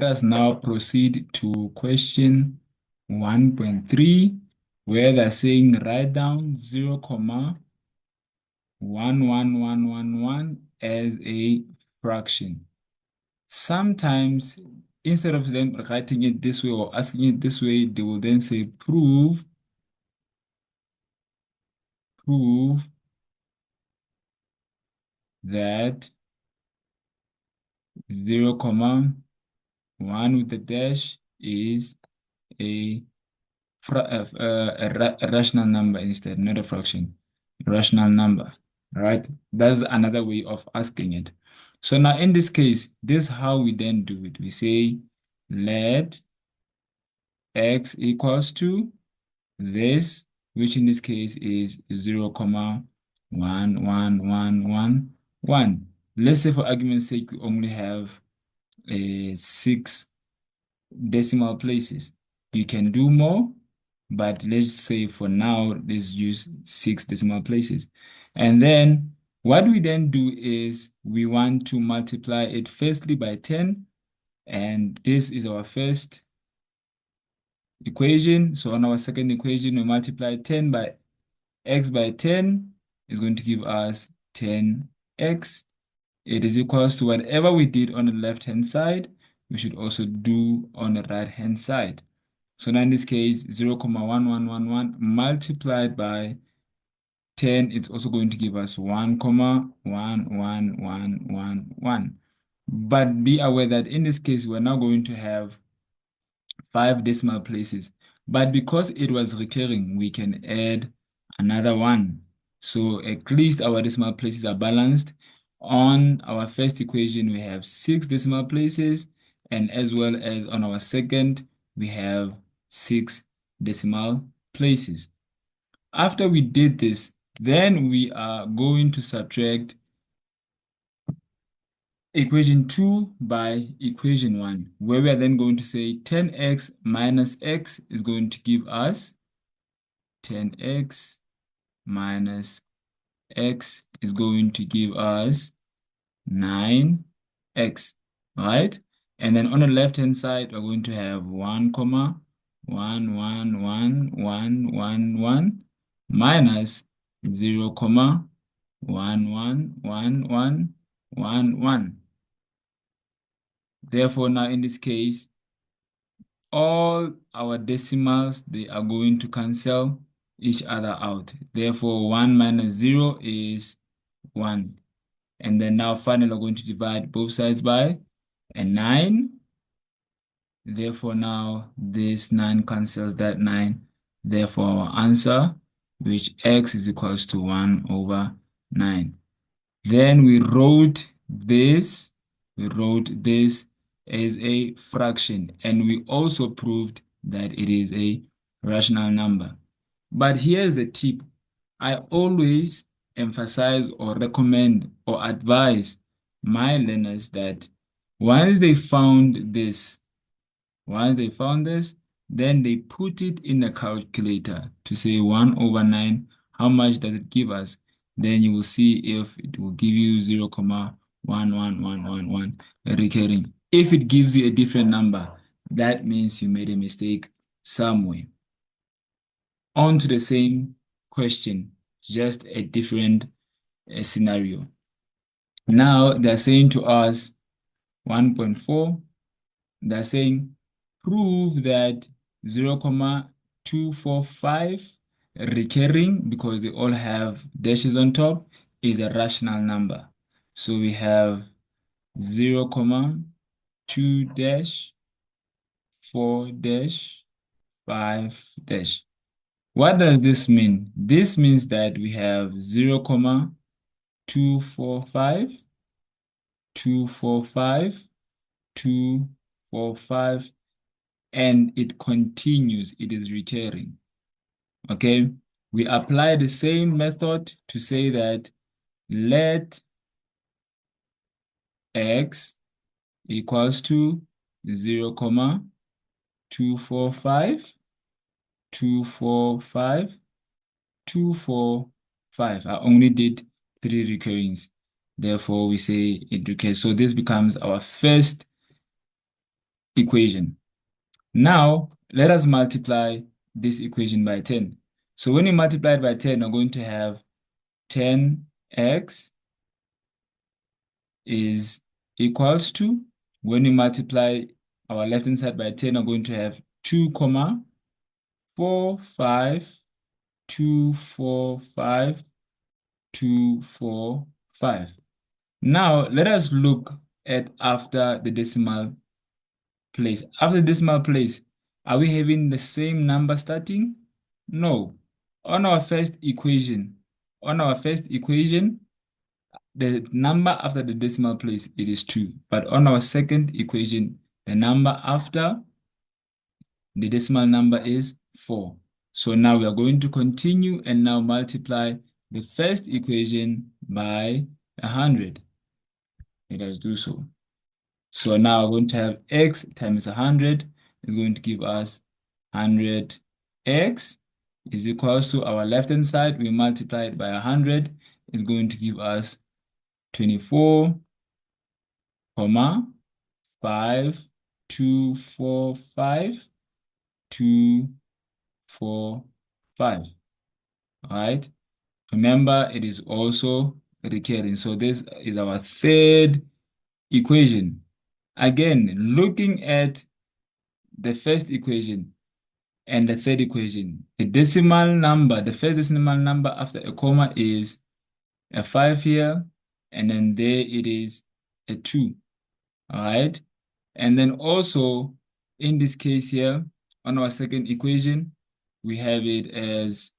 us now proceed to question 1.3, where they're saying write down 0,11111 as a fraction. Sometimes, instead of them writing it this way or asking it this way, they will then say prove that 0,1 with the dash is a rational number instead, not a fraction. Rational number, right? That's another way of asking it. So now in this case, this is how we then do it. We say let x equals to this, which in this case is 0,11111. Let's say for argument's sake, we only have 6 decimal places. You can do more, but let's say for now, let's use 6 decimal places. And then what we then do is we want to multiply it firstly by 10, and this is our first equation. So on our second equation, we multiply 10 by x by 10 is going to give us 10x. It is equals to whatever we did on the left-hand side, we should also do on the right-hand side. So now in this case, 0,1111 multiplied by 10, it's also going to give us 1,11111. But be aware that in this case, we're now going to have 5 decimal places. But because it was recurring, we can add another one. So at least our decimal places are balanced. On our first equation, we have 6 decimal places, and as well as on our second, we have 6 decimal places. After we did this, then we are going to subtract equation 2 by equation 1, where we are then going to say 10x minus x is going to give us 10x minus x is going to give us 9x, right? And then on the left-hand side, we're going to have 1,11111 minus 0,11111. Therefore, now in this case, all our decimals, they are going to cancel each other out. Therefore, 1 minus 0 is 1. And then now finally, we're going to divide both sides by a 9. Therefore, now this 9 cancels that 9. Therefore, our answer, which x is equals to 1/9. Then we wrote this as a fraction, and we also proved that it is a rational number. But here's the tip. I always emphasize or recommend or advise my learners that once they found this, then they put it in a calculator to say 1/9, how much does it give us? Then you will see if it will give you 0,11111 recurring. If it gives you a different number, that means you made a mistake somewhere. On to the same question, just a different scenario. Now they're saying to us 1.4, they're saying prove that 0,245 recurring, because they all have dashes on top, is a rational number. So we have 0,2 dash 4 dash 5 dash. What does this mean? This means that we have 0,245, 245, 245, and it continues, it is recurring. Okay, we apply the same method to say that let x equals to 0,245, 245, 245. I only did 3 recurrings. Therefore, we say it recurs. So this becomes our first equation. Now, let us multiply this equation by 10. So when you multiply it by 10, we're going to have 10x is equals to, when we multiply our left-hand side by 10, we're going to have 2, 4, 5, 2, 4, 5, 2, 4, 5. Now, let us look at after the decimal place. After the decimal place, are we having the same number starting? No. On our first equation, the number after the decimal place, it is 2. But on our second equation, the number after the decimal number is 4. So now we are going to continue and now multiply the first equation by 100. Let us do so. So now we're going to have x times 100 is going to give us 100x is equals to our left-hand side. We multiply it by 100 is going to give us 24, 5, 2, 4, 5, 2, 4, 5. All right. Remember, it is also recurring. So this is our third equation. Again, looking at the first equation and the third equation, the decimal number, the first decimal number after a comma is a 5 here, and then there it is a 2. All right. And then also in this case here, on our second equation, we have it as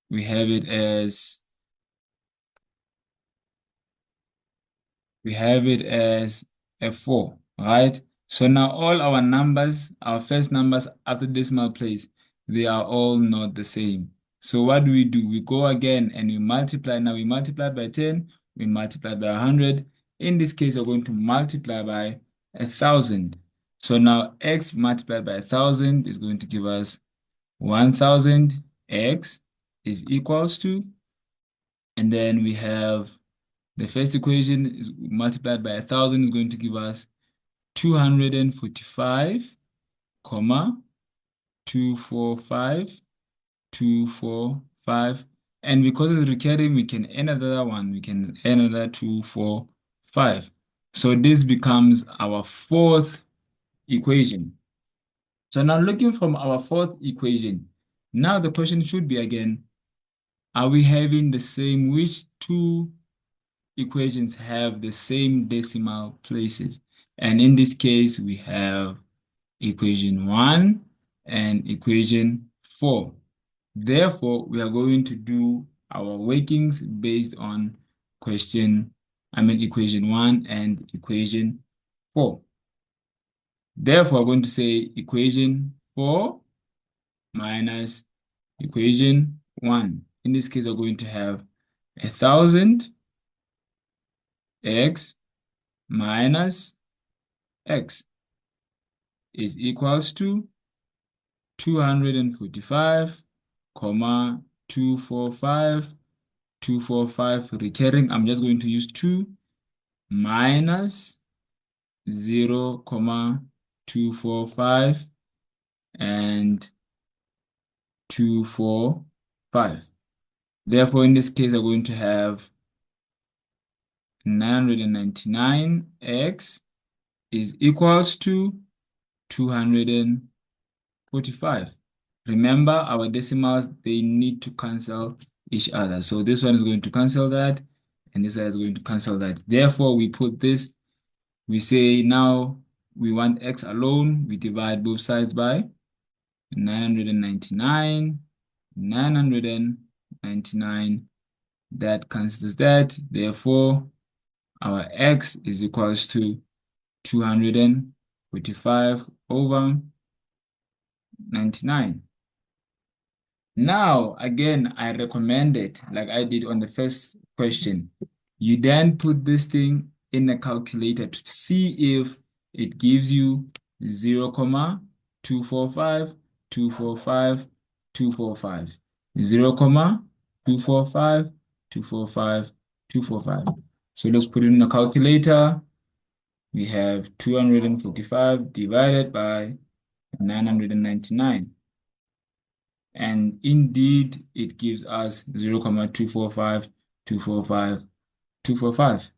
we have it as a 4, right? So now all our numbers, our first numbers after decimal place, they are all not the same. So what do? We go again and we multiply. Now we multiply by 10, we multiply by 100. In this case, we're going to multiply by 1,000. So now x multiplied by 1,000 is going to give us 1,000. X is equals to, and then we have the first equation is multiplied by 1,000 is going to give us 245, 245, 245. And because it's recurring, we can add another one. We can add another 245. So this becomes our fourth equation. So now looking from our fourth equation, now the question should be again, are we having the same, which two equations have the same decimal places? And in this case, we have equation 1 and equation 4. Therefore, we are going to do our workings based on equation 1 and equation 4. Therefore, we're going to say equation 4 minus equation 1. In this case, we're going to have 1,000 x minus x is equals to 245, 245, 245 recurring. I'm just going to use 2 minus 0, 245 and 245. Therefore, in this case, we're going to have 999x is equals to 245. Remember, our decimals, they need to cancel each other. So this one is going to cancel that, and this one is going to cancel that. Therefore, we put this, we say now we want x alone. We divide both sides by 999, 999. That cancels that. Therefore, our x is equals to 245 over 99. Now, again, I recommend it, like I did on the first question. You then put this thing in a calculator to see if it gives you 0, 245, 245, 245. 0, 245, 245, 245. So let's put it in a calculator. we have 245 divided by 999. And indeed, it gives us 0,245, 245, 245.